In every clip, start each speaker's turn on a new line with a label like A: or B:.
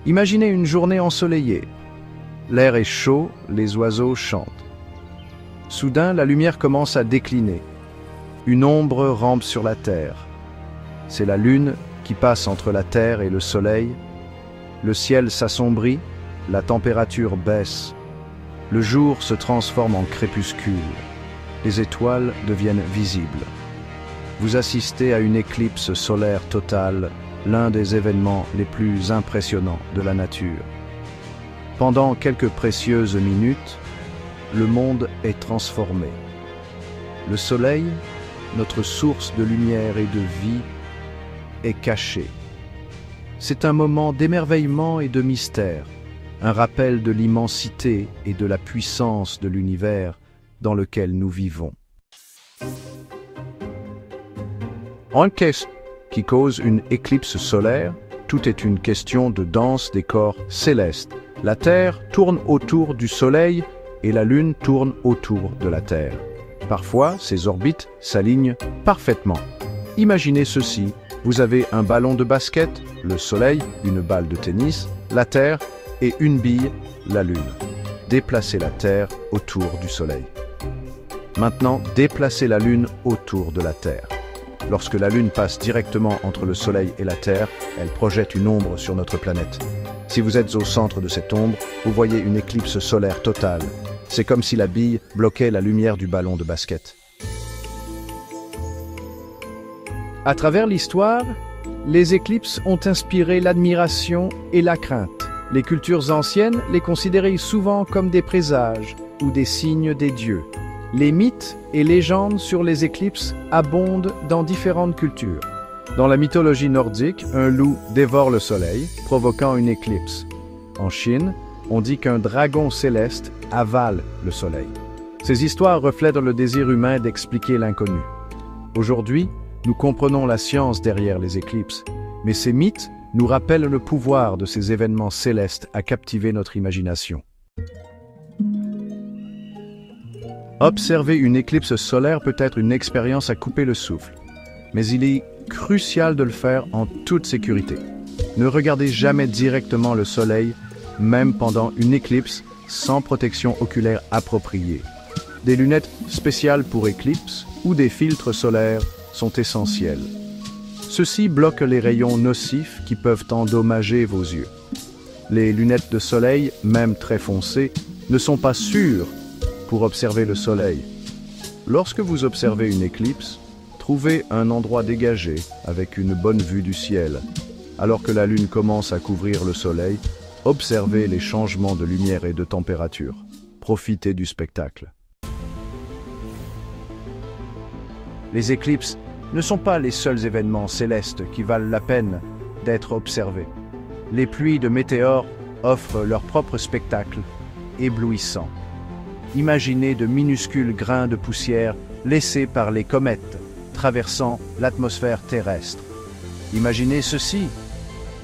A: Imaginez une journée ensoleillée. L'air est chaud, les oiseaux chantent. Soudain, la lumière commence à décliner. Une ombre rampe sur la terre. C'est la lune qui passe entre la terre et le soleil. Le ciel s'assombrit, la température baisse. Le jour se transforme en crépuscule. Les étoiles deviennent visibles. Vous assistez à une éclipse solaire totale, l'un des événements les plus impressionnants de la nature. Pendant quelques précieuses minutes, le monde est transformé. Le soleil, notre source de lumière et de vie, est caché. C'est un moment d'émerveillement et de mystère, un rappel de l'immensité et de la puissance de l'univers dans lequel nous vivons. En qu'est-ce qui cause une éclipse solaire? Tout est une question de danse des corps célestes. La Terre tourne autour du Soleil et la Lune tourne autour de la Terre. Parfois, ces orbites s'alignent parfaitement. Imaginez ceci, vous avez un ballon de basket, le Soleil, une balle de tennis, la Terre et une bille, la Lune. Déplacez la Terre autour du Soleil. Maintenant, déplacez la Lune autour de la Terre. Lorsque la Lune passe directement entre le Soleil et la Terre, elle projette une ombre sur notre planète. Si vous êtes au centre de cette ombre, vous voyez une éclipse solaire totale. C'est comme si la bille bloquait la lumière du ballon de basket. À travers l'histoire, les éclipses ont inspiré l'admiration et la crainte. Les cultures anciennes les considéraient souvent comme des présages ou des signes des dieux. Les mythes et légendes sur les éclipses abondent dans différentes cultures. Dans la mythologie nordique, un loup dévore le soleil, provoquant une éclipse. En Chine, on dit qu'un dragon céleste avale le soleil. Ces histoires reflètent le désir humain d'expliquer l'inconnu. Aujourd'hui, nous comprenons la science derrière les éclipses, mais ces mythes nous rappellent le pouvoir de ces événements célestes à captiver notre imagination. Observer une éclipse solaire peut être une expérience à couper le souffle, mais il est crucial de le faire en toute sécurité. Ne regardez jamais directement le soleil, même pendant une éclipse, sans protection oculaire appropriée. Des lunettes spéciales pour éclipses ou des filtres solaires sont essentiels. Ceux-ci bloquent les rayons nocifs qui peuvent endommager vos yeux. Les lunettes de soleil, même très foncées, ne sont pas sûres pour observer le soleil. Lorsque vous observez une éclipse, trouvez un endroit dégagé avec une bonne vue du ciel. Alors que la lune commence à couvrir le soleil, observez les changements de lumière et de température. Profitez du spectacle. Les éclipses ne sont pas les seuls événements célestes qui valent la peine d'être observés. Les pluies de météores offrent leur propre spectacle, éblouissant. Imaginez de minuscules grains de poussière laissés par les comètes, traversant l'atmosphère terrestre. Imaginez ceci.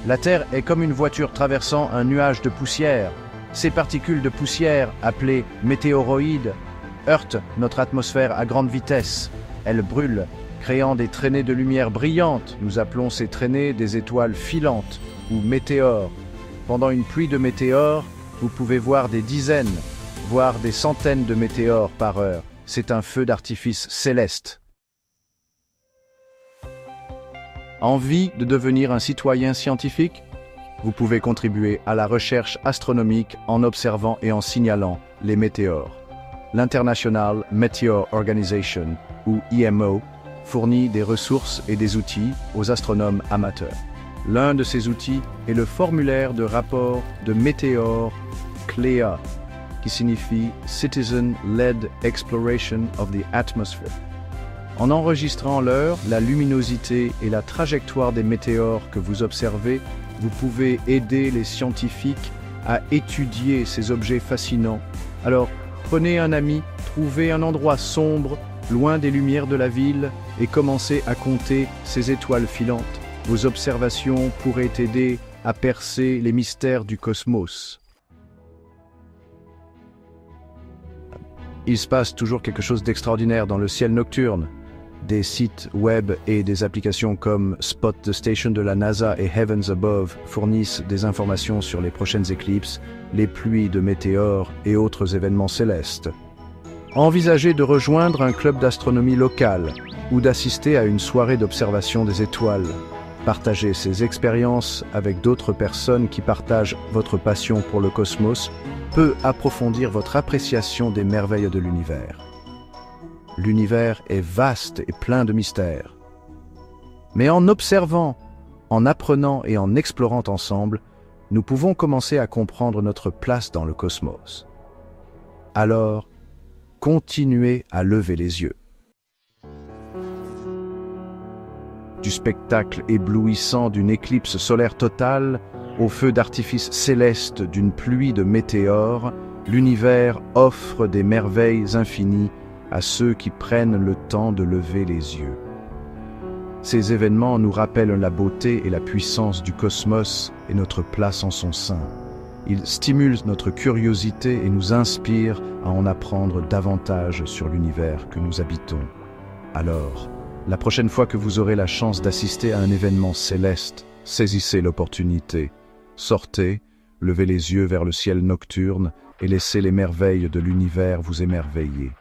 A: La Terre est comme une voiture traversant un nuage de poussière. Ces particules de poussière, appelées météoroïdes, heurtent notre atmosphère à grande vitesse. Elles brûlent, créant des traînées de lumière brillantes. Nous appelons ces traînées des étoiles filantes ou météores. Pendant une pluie de météores, vous pouvez voir des dizaines, voire des centaines de météores par heure. C'est un feu d'artifice céleste. Envie de devenir un citoyen scientifique? Vous pouvez contribuer à la recherche astronomique en observant et en signalant les météores. L'International Meteor Organization, ou IMO, fournit des ressources et des outils aux astronomes amateurs. L'un de ces outils est le formulaire de rapport de météores CLEA, qui signifie Citizen-Led Exploration of the Atmosphere. En enregistrant l'heure, la luminosité et la trajectoire des météores que vous observez, vous pouvez aider les scientifiques à étudier ces objets fascinants. Alors, prenez un ami, trouvez un endroit sombre, loin des lumières de la ville, et commencez à compter ces étoiles filantes. Vos observations pourraient aider à percer les mystères du cosmos. Il se passe toujours quelque chose d'extraordinaire dans le ciel nocturne. Des sites web et des applications comme Spot the Station de la NASA et Heavens Above fournissent des informations sur les prochaines éclipses, les pluies de météores et autres événements célestes. Envisagez de rejoindre un club d'astronomie local ou d'assister à une soirée d'observation des étoiles. Partagez ces expériences avec d'autres personnes qui partagent votre passion pour le cosmos peut approfondir votre appréciation des merveilles de l'univers. L'univers est vaste et plein de mystères. Mais en observant, en apprenant et en explorant ensemble, nous pouvons commencer à comprendre notre place dans le cosmos. Alors, continuez à lever les yeux. Du spectacle éblouissant d'une éclipse solaire totale, au feu d'artifice céleste d'une pluie de météores, l'univers offre des merveilles infinies à ceux qui prennent le temps de lever les yeux. Ces événements nous rappellent la beauté et la puissance du cosmos et notre place en son sein. Ils stimulent notre curiosité et nous inspirent à en apprendre davantage sur l'univers que nous habitons. Alors, la prochaine fois que vous aurez la chance d'assister à un événement céleste, saisissez l'opportunité. Sortez, levez les yeux vers le ciel nocturne et laissez les merveilles de l'univers vous émerveiller.